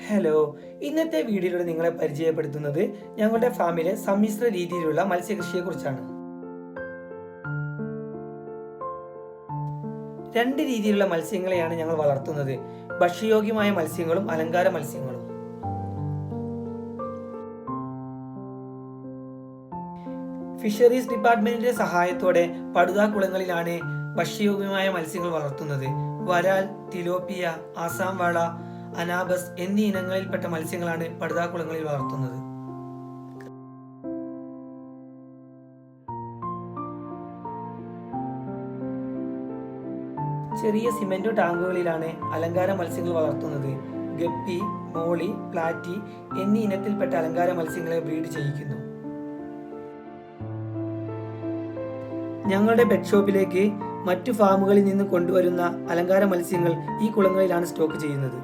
Hello, ഇന്നത്തെ വീഡിയോയിലൂടെ നിങ്ങളെ പരിചയപ്പെടുത്തുന്നത് ഞങ്ങളുടെ ഫാമിലെ സമ്മിശ്ര രീതിയിലുള്ള മത്സ്യകൃഷിയെ കുറിച്ചാണ്. രണ്ട് രീതിയിലുള്ള മത്സ്യങ്ങളെയാണ് ഞങ്ങൾ വളർത്തുന്നത്: ഭക്ഷ്യയോഗ്യമായ മത്സ്യങ്ങളും അലങ്കാര മത്സ്യങ്ങളും. ഫിഷറീസ് ഡിപ്പാർട്ട്മെന്റിന്റെ സഹായത്തോടെ പടുതാക്കുളങ്ങളിലാണ് ഭക്ഷ്യയോഗ്യമായ മത്സ്യങ്ങൾ വളർത്തുന്നത്. വരാൽ, തിലോപ്പിയ, ആസാം വാള, അനാബസ് എന്നീ ഇനങ്ങളിൽപ്പെട്ട മത്സ്യങ്ങളാണ് പടുതാക്കുളങ്ങളിൽ വളർത്തുന്നത്. ചെറിയ സിമന്റോ ടാങ്കുകളിലാണ് അലങ്കാര മത്സ്യങ്ങൾ വളർത്തുന്നത്. ഗപ്പി, മോളി, പ്ലാറ്റി എന്നീ ഇനത്തിൽപ്പെട്ട അലങ്കാര മത്സ്യങ്ങളെ ബ്രീഡ് ചെയ്യിക്കുന്നു. ഞങ്ങളുടെ പെറ്റ് ഷോപ്പിലേക്ക് മറ്റു ഫാമുകളിൽ നിന്ന് കൊണ്ടുവരുന്ന അലങ്കാര മത്സ്യങ്ങൾ ഈ കുളങ്ങളിലാണ് സ്റ്റോക്ക് ചെയ്യുന്നത്.